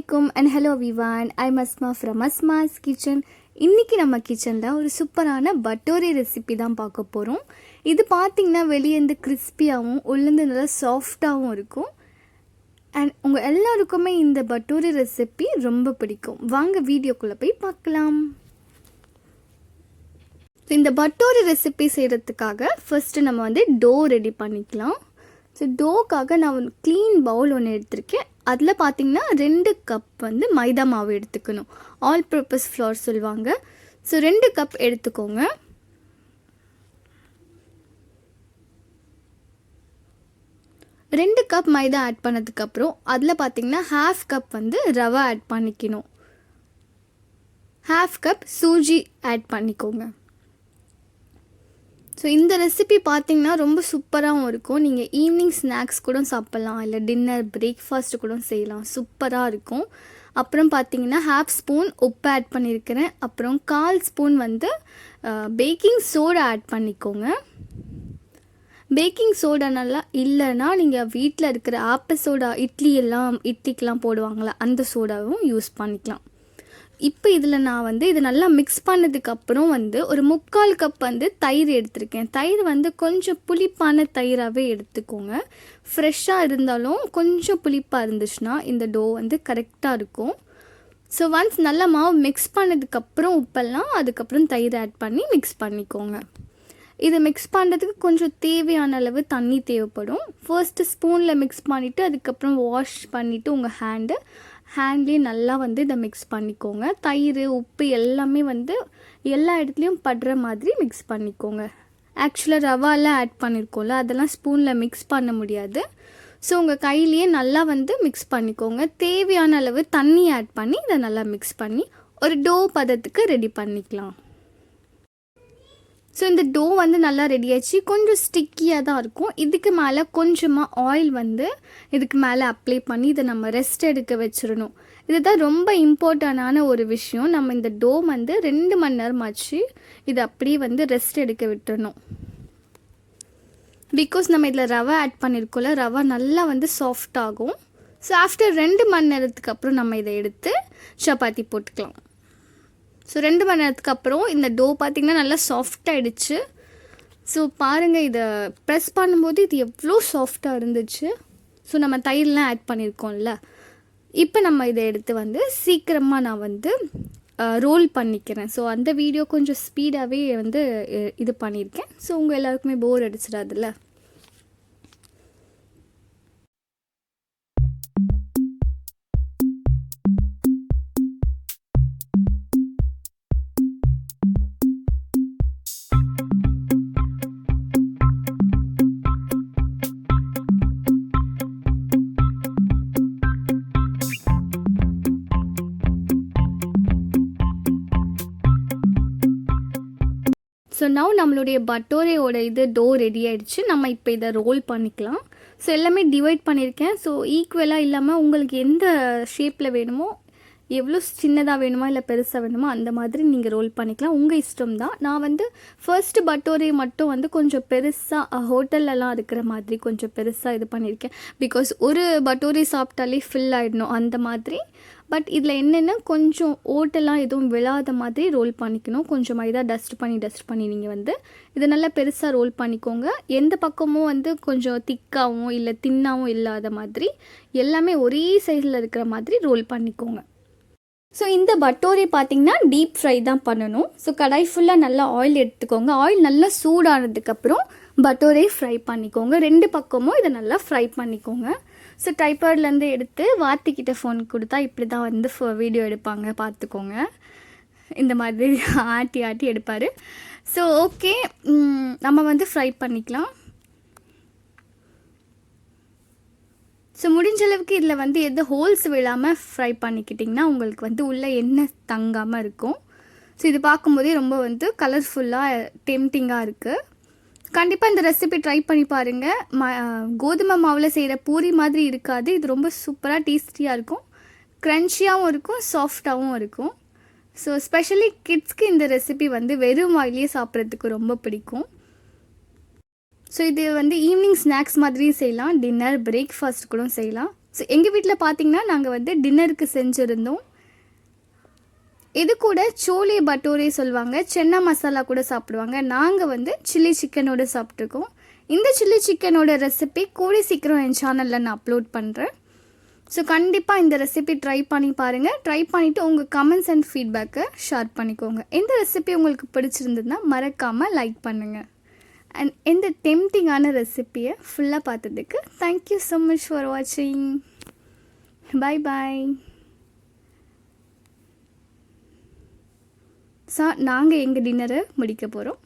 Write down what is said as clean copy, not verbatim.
alaikum and hello everyone. I'm Asma from ASMA'S KITCHEN. இன்னைக்கு நம்ம கிச்சன்ல ஒரு சூப்பரான பட்டோரி ரெசிபி தான் பார்க்க போறோம். இது பாத்தீங்கன்னா வெளிய இருந்து கிறிஸ்பியாவும் உள்ளிருந்து நல்லா சாஃப்ட்டாவும் இருக்கும். and உங்க எல்லாருக்குமே இந்த பட்டோரி ரெசிபி ரொம்ப பிடிக்கும். வாங்க வீடியோக்குள்ள போய் பார்க்கலாம். இந்த பட்டோரி ரெசிபி செய்யறதுக்காக ஃபர்ஸ்ட் நம்ம வந்து டோ ரெடி பண்ணிக்கலாம். ஸோ டோக்காக நான் ஒரு க்ளீன் பவுல் ஒன்று எடுத்திருக்கேன். அதில் பார்த்திங்கன்னா 2 கப் வந்து மைதா மாவு எடுத்துக்கணும். ஆல் பர்பஸ் ஃப்ளோர் சொல்லுவாங்க. ஸோ 2 கப் எடுத்துக்கோங்க. ரெண்டு கப் மைதா ஆட் பண்ணதுக்கப்புறம் அதில் பார்த்திங்கன்னா 1/2 கப் வந்து ரவை ஆட் பண்ணிக்கணும். 1/2 கப் சூஜி ஆட் பண்ணிக்கோங்க. ஸோ இந்த ரெசிபி பார்த்திங்கன்னா ரொம்ப சூப்பராகவும் இருக்கும். நீங்கள் ஈவினிங் ஸ்நாக்ஸ் கூட சாப்பிட்லாம், இல்லை டின்னர் பிரேக்ஃபாஸ்ட் கூட செய்யலாம். சூப்பராக இருக்கும். அப்புறம் பார்த்திங்கன்னா 1/2 ஸ்பூன் உப்பு ஆட் பண்ணியிருக்கிறேன். அப்புறம் 1/4 ஸ்பூன் வந்து பேக்கிங் சோடா ஆட் பண்ணிக்கோங்க. பேக்கிங் சோடா நல்லா இல்லைன்னா நீங்கள் வீட்டில் இருக்கிற ஆப்பிள் சோடா இட்லிக்கெலாம் போடுவாங்களா அந்த சோடாவும் யூஸ் பண்ணிக்கலாம். இப்போ இதில் நான் வந்து இது நல்லா மிக்ஸ் பண்ணதுக்கப்புறம் வந்து ஒரு 3/4 கப் வந்து தயிர் எடுத்திருக்கேன். தயிர் வந்து கொஞ்சம் புளிப்பான தயிராகவே எடுத்துக்கோங்க. ஃப்ரெஷ்ஷாக இருந்தாலும் கொஞ்சம் புளிப்பாக இருந்துச்சுன்னா இந்த டோ வந்து கரெக்டாக இருக்கும். ஸோ ஒன்ஸ் நல்லா மாவு மிக்ஸ் பண்ணதுக்கப்புறம் உப்பெல்லாம் அதுக்கப்புறம் தயிர் ஆட் பண்ணி மிக்ஸ் பண்ணிக்கோங்க. இதை மிக்ஸ் பண்ணுறதுக்கு கொஞ்சம் தேவையான அளவு தண்ணி தேவைப்படும். ஃபர்ஸ்ட்டு ஸ்பூனில் மிக்ஸ் பண்ணிவிட்டு அதுக்கப்புறம் வாஷ் பண்ணிவிட்டு உங்கள் ஹேண்ட்லேயே நல்லா வந்து இதை மிக்ஸ் பண்ணிக்கோங்க. தயிர் உப்பு எல்லாமே வந்து எல்லா இடத்துலையும் படுற மாதிரி மிக்ஸ் பண்ணிக்கோங்க. ஆக்சுவலாக ரவாலாம் ஆட் பண்ணியிருக்கோம்ல, அதெல்லாம் ஸ்பூனில் மிக்ஸ் பண்ண முடியாது. ஸோ உங்கள் கையிலேயே நல்லா வந்து மிக்ஸ் பண்ணிக்கோங்க. தேவையான அளவு தண்ணி ஆட் பண்ணி இதை நல்லா மிக்ஸ் பண்ணி ஒரு டோ பதத்துக்கு ரெடி பண்ணிக்கலாம். ஸோ இந்த டோ வந்து நல்லா ரெடி ஆச்சு. கொஞ்சம் ஸ்டிக்கியாக தான் இருக்கும். இதுக்கு மேலே கொஞ்சமாக ஆயில் வந்து இதுக்கு மேலே அப்ளை பண்ணி இதை நம்ம ரெஸ்ட் எடுக்க வச்சிடணும். இதுதான் ரொம்ப இம்பார்ட்டண்டான ஒரு விஷயம். நம்ம இந்த டோ வந்து 2 மணி நேரம் ஆச்சு இதை அப்படியே வந்து ரெஸ்ட் எடுக்க விட்டுறணும். பிகாஸ் நம்ம இதில் ரவை ஆட் பண்ணியிருக்கோம்ல, ரவை நல்லா வந்து சாஃப்ட் ஆகும். ஸோ ஆஃப்டர் 2 மணி நேரத்துக்கு அப்புறம் நம்ம இதை எடுத்து சப்பாத்தி போட்டுக்கலாம். ஸோ 2 மணி நேரத்துக்கு அப்புறம் இந்த டோ பார்த்திங்கன்னா நல்லா சாஃப்டாகிடுச்சு. ஸோ பாருங்கள், இதை ப்ரெஸ் பண்ணும்போது இது எவ்வளோ சாஃப்டாக இருந்துச்சு. ஸோ நம்ம தயிர்லாம் ஆட் பண்ணியிருக்கோம்ல, இப்போ நம்ம இதை எடுத்து வந்து சீக்கிரமாக நான் வந்து ரோல் பண்ணிக்கிறேன். ஸோ அந்த வீடியோ கொஞ்சம் ஸ்பீடாகவே வந்து இது பண்ணியிருக்கேன். ஸோ உங்கள் எல்லாருக்குமே போர் அடிச்சிடாதுல்ல. ஸோ நவ் நம்மளுடைய பட்டோரையோட இது டோ ரெடி ஆகிடுச்சு. நம்ம இப்போ இதை ரோல் பண்ணிக்கலாம். ஸோ எல்லாமே டிவைட் பண்ணியிருக்கேன். ஸோ ஈக்குவலாக இல்லாமல் உங்களுக்கு எந்த ஷேப்பில் வேணுமோ, எவ்வளோ சின்னதாக வேணுமா இல்லை பெருசாக வேணுமோ அந்த மாதிரி நீங்கள் ரோல் பண்ணிக்கலாம். உங்கள் இஷ்டம் தான். நான் வந்து ஃபர்ஸ்ட்டு பட்டோரை மட்டும் வந்து கொஞ்சம் பெருசாக ஹோட்டல்லலாம் இருக்கிற மாதிரி கொஞ்சம் பெருசாக இது பண்ணியிருக்கேன். பிகாஸ் ஒரு பட்டோரை சாப்பிட்டாலே ஃபில் ஆகிடணும் அந்த மாதிரி. பட் இதில் என்னென்னா கொஞ்சம் ஓட்டெல்லாம் எதுவும் விழாத மாதிரி ரோல் பண்ணிக்கணும். கொஞ்சம் மைதா டஸ்ட் பண்ணி நீங்கள் வந்து இதை நல்லா பெருசாக ரோல் பண்ணிக்கோங்க. எந்த பக்கமும் வந்து கொஞ்சம் திக்காகவும் இல்லை தின்னாகவும் இல்லாத மாதிரி எல்லாமே ஒரே சைஸில் இருக்கிற மாதிரி ரோல் பண்ணிக்கோங்க. ஸோ இந்த பட்டோரி பார்த்திங்கன்னா டீப் ஃப்ரை தான் பண்ணணும். ஸோ கடாய் ஃபுல்லாக நல்லா ஆயில் எடுத்துக்கோங்க. ஆயில் நல்லா சூடானதுக்கப்புறம் பட்டோரை ஃப்ரை பண்ணிக்கோங்க. 2 பக்கமும் இதை நல்லா ஃப்ரை பண்ணிக்கோங்க. ஸோ ட்ரைபாட்லேருந்து எடுத்து வார்த்திக்கிட்ட ஃபோன் கொடுத்தா இப்படி தான் வந்து வீடியோ எடுப்பாங்க, பார்த்துக்கோங்க. இந்த மாதிரி ஆட்டி எடுப்பார். ஸோ ஓகே, நம்ம வந்து ஃப்ரை பண்ணிக்கலாம். ஸோ முடிஞ்ச அளவுக்கு இதில் வந்து எது ஹோல்ஸ் விழாமல் ஃப்ரை பண்ணிக்கிட்டிங்கன்னா உங்களுக்கு வந்து உள்ளே எண்ணெய் தங்காமல் இருக்கும். ஸோ இது பார்க்கும்போதே ரொம்ப வந்து கலர்ஃபுல்லாக டெம்டிங்காக இருக்குது. கண்டிப்பாக இந்த ரெசிபி ட்ரை பண்ணி பாருங்கள். கோதுமை மாவில் செய்கிற பூரி மாதிரி இருக்காது. இது ரொம்ப சூப்பராக டேஸ்டியாக இருக்கும். க்ரன்ச்சியாகவும் இருக்கும், சாஃப்டாகவும் இருக்கும். ஸோ ஸ்பெஷலி கிட்ஸ்க்கு இந்த ரெசிபி வந்து வெறும் வாயிலேயே சாப்பிட்றதுக்கு ரொம்ப பிடிக்கும். ஸோ இது வந்து ஈவினிங் ஸ்நாக்ஸ் மாதிரியும் செய்யலாம், டின்னர் பிரேக்ஃபாஸ்ட் கூட செய்யலாம். ஸோ எங்கள் வீட்டில் பார்த்திங்கன்னா நாங்கள் வந்து டின்னருக்கு செஞ்சுருந்தோம். இது கூட சோலே பட்டோரே சொல்லுவாங்க, சென்னா மசாலா கூட சாப்பிடுவாங்க. நாங்கள் வந்து சில்லி சிக்கனோடு சாப்பிட்ருக்கோம். இந்த சில்லி சிக்கனோட ரெசிபி கூடி சீக்கிரம் என் சேனலில் நான் அப்லோட் பண்ணுறேன். ஸோ கண்டிப்பாக இந்த ரெசிபி ட்ரை பண்ணி பாருங்கள். ட்ரை பண்ணிவிட்டு உங்கள் கமெண்ட்ஸ் அண்ட் ஃபீட்பேக்கை ஷேர் பண்ணிக்கோங்க. இந்த ரெசிபி உங்களுக்கு பிடிச்சிருந்ததுன்னா மறக்காமல் லைக் பண்ணுங்கள். அண்ட் இந்த டெம்டிங்கான ரெசிப்பியை ஃபுல்லாக பார்த்ததுக்கு தேங்க்யூ ஸோ மச் ஃபார் வாட்சிங். பாய் பாய். நாங்கள் எங்கள் டின்னரை முடிக்க போகிறோம்.